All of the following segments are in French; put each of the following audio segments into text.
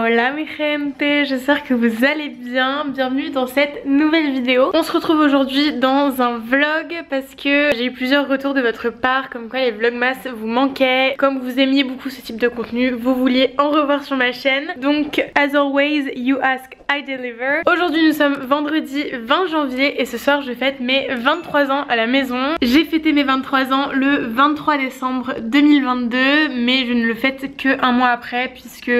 Hola mi gente, j'espère que vous allez bien. Bienvenue dans cette nouvelle vidéo. On se retrouve aujourd'hui dans un vlog parce que j'ai eu plusieurs retours de votre part comme quoi les vlogmas vous manquaient. Comme vous aimiez beaucoup ce type de contenu, vous vouliez en revoir sur ma chaîne. Donc as always, you ask, I deliver. Aujourd'hui nous sommes vendredi 20 janvier et ce soir je fête mes 23 ans à la maison. J'ai fêté mes 23 ans le 23 décembre 2022 mais je ne le fête que un mois après puisque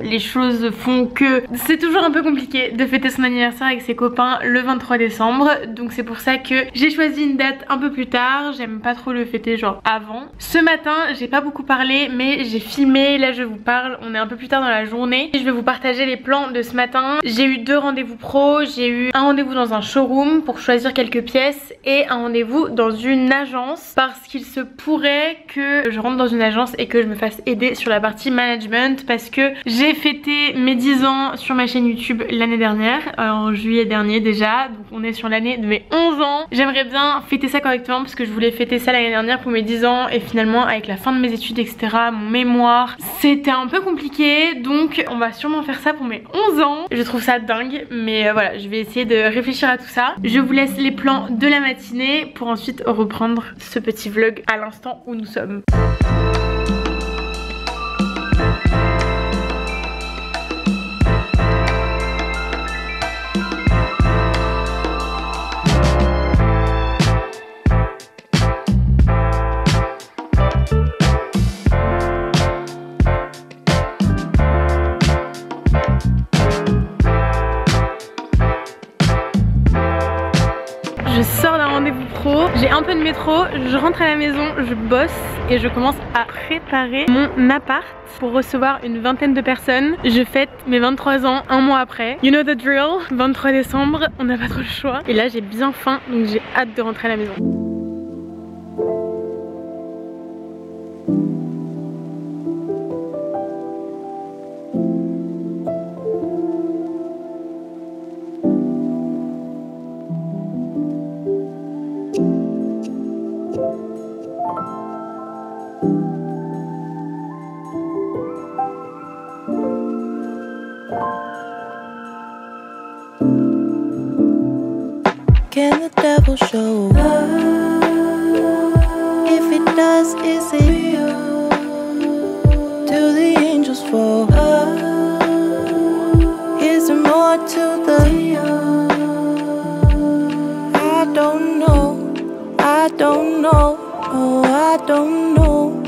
les choses font que c'est toujours un peu compliqué de fêter son anniversaire avec ses copains le 23 décembre. Donc c'est pour ça que j'ai choisi une date un peu plus tard. J'aime pas trop le fêter genre avant. Ce matin j'ai pas beaucoup parlé mais j'ai filmé. Là je vous parle, on est un peu plus tard dans la journée. Je vais vous partager les plans de ce matin. J'ai eu 2 rendez-vous pro. J'ai eu un rendez-vous dans un showroom pour choisir quelques pièces et un rendez-vous dans une agence parce qu'il se pourrait que je rentre dans une agence et que je me fasse aider sur la partie management parce que j'ai fêté mes 10 ans sur ma chaîne YouTube l'année dernière, en juillet dernier déjà, donc on est sur l'année de mes 11 ans. J'aimerais bien fêter ça correctement parce que je voulais fêter ça l'année dernière pour mes 10 ans et finalement avec la fin de mes études etc, mon mémoire, c'était un peu compliqué donc on va sûrement faire ça pour mes 11 ans. Je trouve ça dingue mais voilà, je vais essayer de réfléchir à tout ça. Je vous laisse les plans de la matinée pour ensuite reprendre ce petit vlog à l'instant où nous sommes. Je sors d'un rendez-vous pro, j'ai un peu de métro, je rentre à la maison, je bosse et je commence à préparer mon appart pour recevoir une vingtaine de personnes. Je fête mes 23 ans un mois après. You know the drill, 23 décembre, on n'a pas trop le choix. Et là j'ai bien faim donc j'ai hâte de rentrer à la maison. Can the devil show up? If it does, is it real? Do the angels fall? Is there more to the deal? I don't know, I don't know, no, I don't know.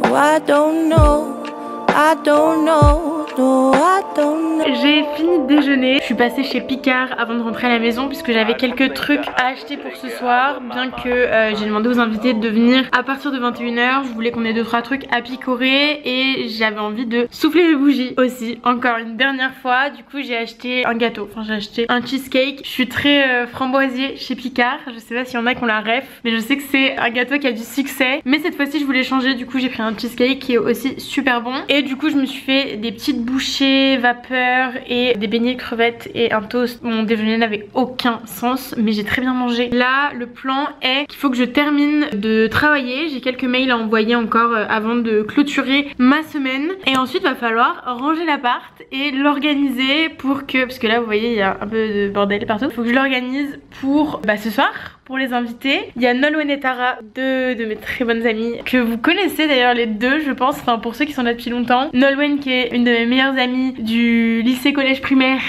No, I don't know, I don't know, no, I don't know. J'ai fini de déjeuner, je suis passée chez Picard avant de rentrer à la maison puisque j'avais quelques trucs à acheter pour ce soir. Bien que j'ai demandé aux invités de venir à partir de 21 h, je voulais qu'on ait 2-3 trucs à picorer et j'avais envie de souffler les bougies aussi, encore une dernière fois. Du coup j'ai acheté un gâteau, enfin j'ai acheté un cheesecake. Je suis très framboisier chez Picard, je sais pas s'il y en a qui ont la ref, mais je sais que c'est un gâteau qui a du succès. Mais cette fois-ci je voulais changer, du coup j'ai pris un cheesecake qui est aussi super bon. Et du coup je me suis fait des petites bouchées vapeur et des beignets de crevettes et un toast. Mon déjeuner n'avait aucun sens mais j'ai très bien mangé. Là le plan est qu'il faut que je termine de travailler. J'ai quelques mails à envoyer encore avant de clôturer ma semaine et ensuite va falloir ranger l'appart et l'organiser pour que, parce que là vous voyez il y a un peu de bordel partout, il faut que je l'organise pour ce soir pour les invités. Il y a Nolwenn et Tara, 2 de mes très bonnes amies que vous connaissez d'ailleurs les deux je pense, enfin pour ceux qui sont là depuis longtemps. Nolwenn qui est une de mes meilleures amies du lycée collège primaire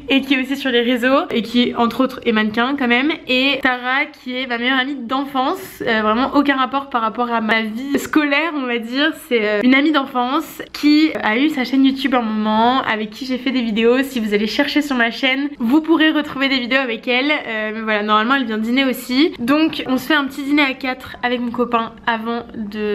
et qui est aussi sur les réseaux et qui entre autres est mannequin quand même, et Tara qui est ma meilleure amie d'enfance, vraiment aucun rapport par rapport à ma vie scolaire on va dire. C'est une amie d'enfance qui a eu sa chaîne YouTube un moment, avec qui j'ai fait des vidéos. Si vous allez chercher sur ma chaîne vous pourrez retrouver des vidéos avec elle, mais voilà, normalement elle vient dîner aussi. Donc on se fait un petit dîner à 4 avec mon copain avant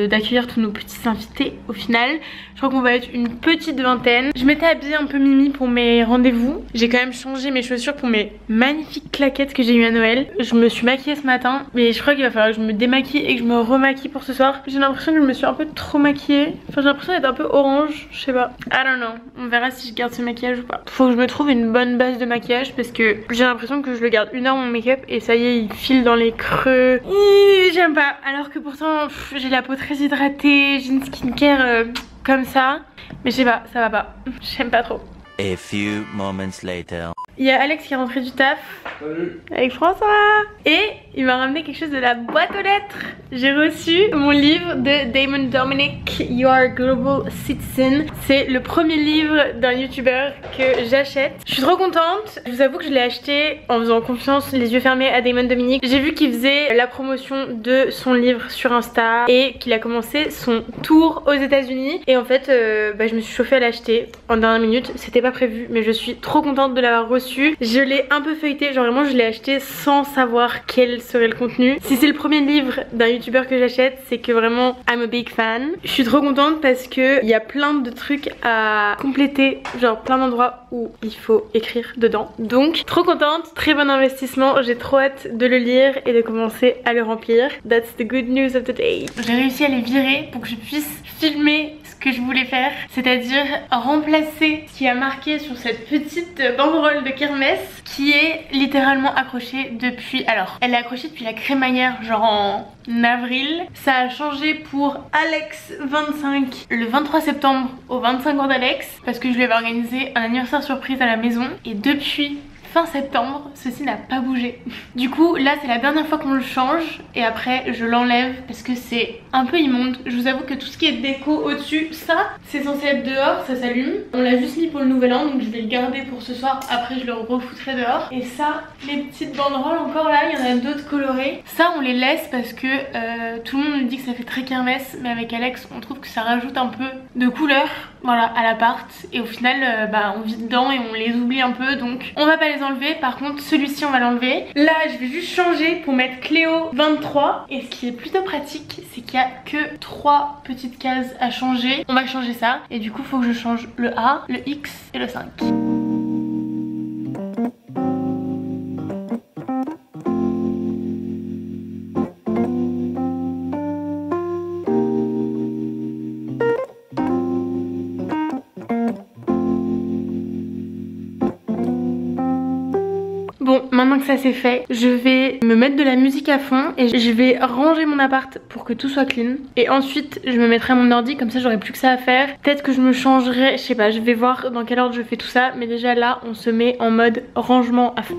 d'accueillir tous nos petits invités au final. Je crois qu'on va être une petite vingtaine. Je m'étais habillée un peu mimi pour mes rendez-vous. J'ai quand même changé mes chaussures pour mes magnifiques claquettes que j'ai eu à Noël. Je me suis maquillée ce matin, mais je crois qu'il va falloir que je me démaquille et que je me remaquille pour ce soir. J'ai l'impression que je me suis un peu trop maquillée. Enfin j'ai l'impression d'être un peu orange, je sais pas. I don't know. On verra si je garde ce maquillage ou pas. Faut que je me trouve une bonne base de maquillage parce que j'ai l'impression que je le garde 1 heure mon make-up et ça y est il file dans les creux. J'aime pas. Alors que pourtant j'ai la peau très hydratée, j'ai une skincare comme ça. Mais je sais pas, ça va pas. J'aime pas trop. A few moments later. Il y a Alex qui est rentré du taf. Salut. Avec François. Et il m'a ramené quelque chose de la boîte aux lettres. J'ai reçu mon livre de Damon Dominic, You Are a Global Citizen. C'est le premier livre d'un youtubeur que j'achète. Je suis trop contente. Je vous avoue que je l'ai acheté en faisant confiance, les yeux fermés, à Damon Dominic. J'ai vu qu'il faisait la promotion de son livre sur Insta et qu'il a commencé son tour aux États-Unis. Et en fait, je me suis chauffée à l'acheter en dernière minute. C'était pas prévu, mais je suis trop contente de l'avoir reçu. Je l'ai un peu feuilleté, genre vraiment je l'ai acheté sans savoir quel serait le contenu. Si c'est le premier livre d'un youtubeur que j'achète, c'est que vraiment I'm a big fan. Je suis trop contente parce que il y a plein de trucs à compléter, genre plein d'endroits où il faut écrire dedans. Donc trop contente, très bon investissement, j'ai trop hâte de le lire et de commencer à le remplir. That's the good news of the day. J'ai réussi à les virer pour que je puisse filmer ce que je voulais faire, c'est-à-dire remplacer ce qui a marqué sur cette petite banderole de kermesse qui est littéralement accrochée depuis... Alors, elle est accrochée depuis la crémaillère, genre en avril. Ça a changé pour Alex 25 le 23 septembre au 25 ans d'Alex parce que je lui avais organisé un anniversaire surprise à la maison et depuis fin septembre, ceci n'a pas bougé. Du coup, là c'est la dernière fois qu'on le change et après je l'enlève parce que c'est un peu immonde. Je vous avoue que tout ce qui est déco au-dessus, ça c'est censé être dehors, ça s'allume. On l'a juste mis pour le nouvel an donc je vais le garder pour ce soir, après je le refoutrai dehors. Et ça, les petites banderoles encore là, il y en a d'autres colorées. Ça on les laisse parce que tout le monde nous dit que ça fait très kermesse, mais avec Alex on trouve que ça rajoute un peu de couleur, voilà, à l'appart. Et au final on vit dedans et on les oublie un peu, donc on va pas les enlever. Par contre celui-ci on va l'enlever. Là je vais juste changer pour mettre Cléo 23 et ce qui est plutôt pratique c'est qu'il y a que 3 petites cases à changer. On va changer ça et du coup faut que je change le A, le X et le 5. Bon, maintenant que ça c'est fait, je vais me mettre de la musique à fond et je vais ranger mon appart pour que tout soit clean. Et ensuite, je me mettrai à mon ordi, comme ça j'aurai plus que ça à faire. Peut-être que je me changerai, je sais pas, je vais voir dans quel ordre je fais tout ça. Mais déjà là, on se met en mode rangement à fond.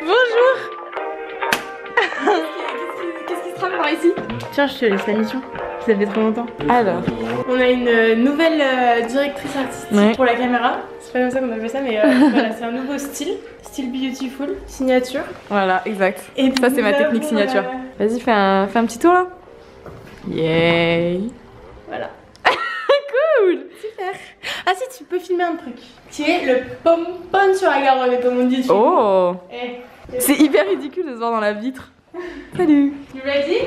Bonjour. Qu'est-ce qui se trame par ici? Tiens, je te laisse la mission. Ça fait trop longtemps. Alors, on a une nouvelle directrice artistique pour la caméra. C'est pas comme ça qu'on appelle ça, mais voilà, c'est un nouveau style. Style beautiful, signature. voilà, exact. Et ça, c'est ma technique signature. Vas-y, fais un petit tour là. Yay. Voilà. Cool. Super. Ah si, tu peux filmer un truc. Tu es le pompon sur la Garonne, comme on dit. Oh. Hey. C'est hyper ridicule de se voir dans la vitre. Salut. You ready?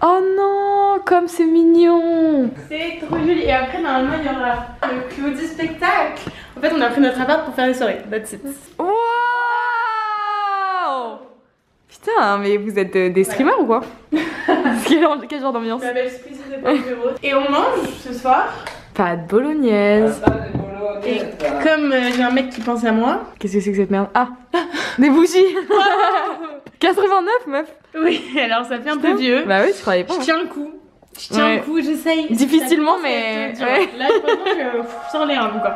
Oh non, comme c'est mignon. C'est trop joli. Et après, normalement, il y aura le clou du spectacle. En fait, on a pris notre appart pour faire des soirées. That's it. Wow. Putain, mais vous êtes des streamers ou quoi? Quel genre d'ambiance? Et on mange ce soir. Pâte bolognaise. Et comme j'ai un mec qui pense à moi. Qu'est-ce que c'est que cette merde? Ah, des bougies. 89 meuf. Oui, alors ça fait un peu vieux. Bah oui, je croyais pas. Je tiens le coup. Je tiens le coup, j'essaye. Difficilement, mais. Ouais. Là, franchement, je sors les reins, quoi.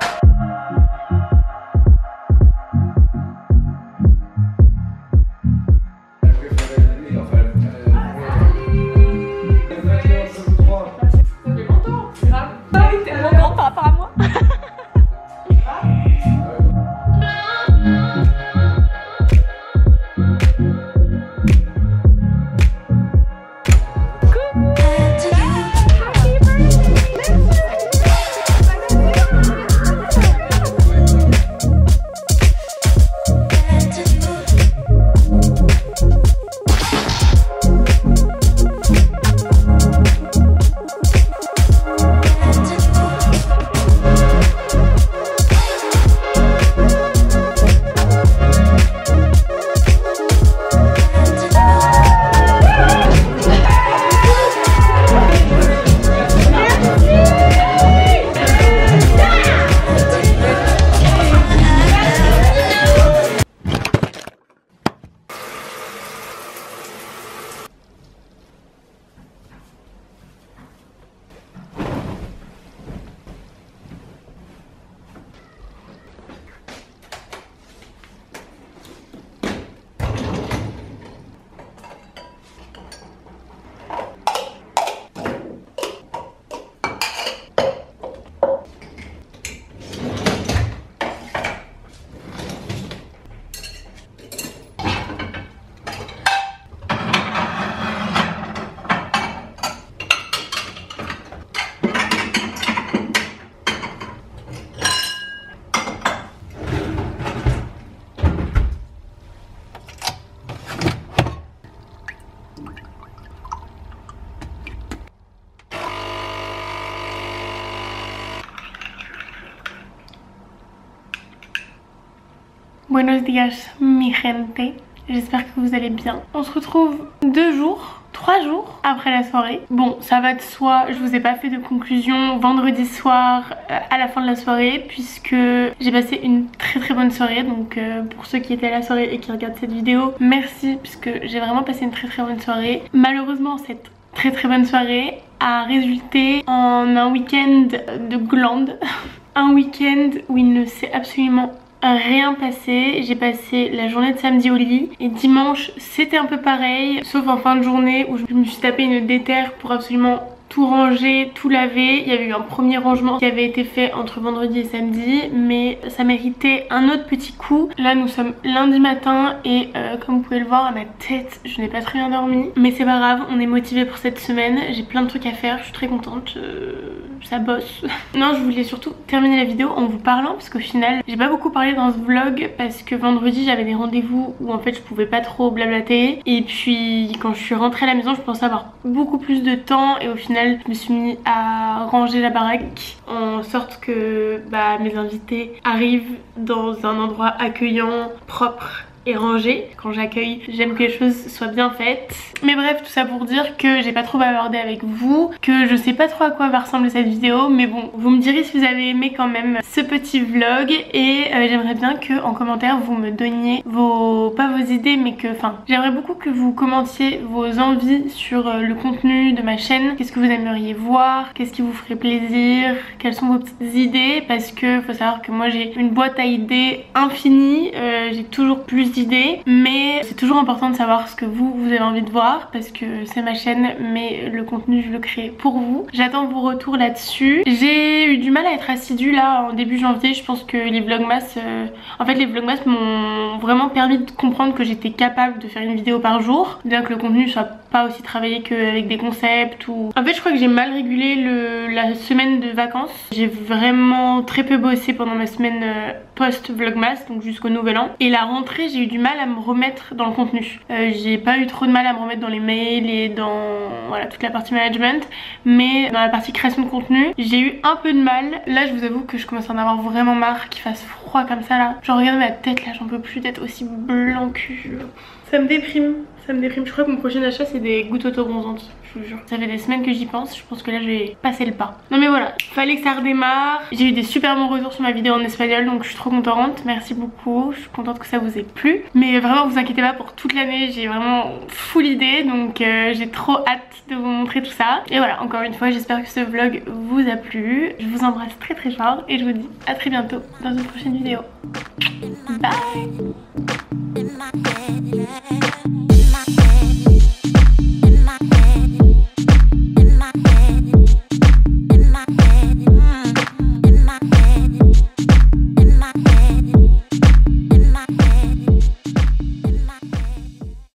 Buenos días, mi gente. J'espère que vous allez bien. On se retrouve 3 jours après la soirée. Bon, ça va de soi, je vous ai pas fait de conclusion vendredi soir à la fin de la soirée puisque j'ai passé une très bonne soirée. Donc pour ceux qui étaient à la soirée et qui regardent cette vidéo, merci puisque j'ai vraiment passé une très bonne soirée. Malheureusement, cette très bonne soirée a résulté en un week-end de glande. Un week-end où il ne s'est absolument rien passé. J'ai passé la journée de samedi au lit et dimanche c'était un peu pareil, sauf en fin de journée où je me suis tapé une déterre pour absolument tout ranger, tout laver. Il y avait eu un premier rangement qui avait été fait entre vendredi et samedi, mais ça méritait un autre petit coup. Là nous sommes lundi matin et comme vous pouvez le voir à ma tête, je n'ai pas très bien dormi, mais c'est pas grave, on est motivé pour cette semaine. J'ai plein de trucs à faire, je suis très contente, ça bosse. Non, je voulais surtout terminer la vidéo en vous parlant parce qu'au final j'ai pas beaucoup parlé dans ce vlog parce que vendredi j'avais des rendez-vous où en fait je pouvais pas trop blablater, et puis quand je suis rentrée à la maison je pensais avoir beaucoup plus de temps et au final je me suis mis à ranger la baraque en sorte que mes invités arrivent dans un endroit accueillant, propre et rangé. Quand j'accueille, j'aime que les choses soient bien faites. Mais bref, tout ça pour dire que j'ai pas trop bavardé avec vous, que je sais pas trop à quoi va ressembler cette vidéo, mais bon, vous me direz si vous avez aimé quand même ce petit vlog, et j'aimerais bien que en commentaire vous me donniez pas vos idées, mais que, j'aimerais beaucoup que vous commentiez vos envies sur le contenu de ma chaîne. Qu'est-ce que vous aimeriez voir, qu'est-ce qui vous ferait plaisir, quelles sont vos petites idées, parce que faut savoir que moi j'ai une boîte à idées infinie, j'ai toujours plus d'idées, mais c'est toujours important de savoir ce que vous avez envie de voir parce que c'est ma chaîne, mais le contenu je le crée pour vous. J'attends vos retours là-dessus. J'ai eu du mal à être assidue là en début janvier. Je pense que les vlogmas, en fait les vlogmas m'ont vraiment permis de comprendre que j'étais capable de faire une vidéo par jour, bien que le contenu soit pas aussi travaillé qu'avec des concepts ou... En fait je crois que j'ai mal régulé la semaine de vacances. J'ai vraiment très peu bossé pendant ma semaine post-vlogmas, donc jusqu'au nouvel an. Et la rentrée j'ai j'ai eu du mal à me remettre dans le contenu. J'ai pas eu trop de mal à me remettre dans les mails et dans voilà, toute la partie management, mais dans la partie création de contenu j'ai eu un peu de mal. Là je vous avoue que je commence à en avoir vraiment marre qu'il fasse froid comme ça là. Genre regarde ma tête là, j'en peux plus d'être aussi blanc cul. Ça me déprime, ça me déprime. Je crois que mon prochain achat c'est des gouttes auto-bronzantes, je vous jure. Ça fait des semaines que j'y pense, je pense que là je vais passer le pas. Non mais voilà, fallait que ça redémarre. J'ai eu des super bons retours sur ma vidéo en espagnol, donc je suis trop contente. Merci beaucoup, je suis contente que ça vous ait plu. Mais vraiment vous inquiétez pas, pour toute l'année j'ai vraiment full idée, donc j'ai trop hâte de vous montrer tout ça. Et voilà, encore une fois j'espère que ce vlog vous a plu. Je vous embrasse très très fort et je vous dis à très bientôt dans une prochaine vidéo. Bye.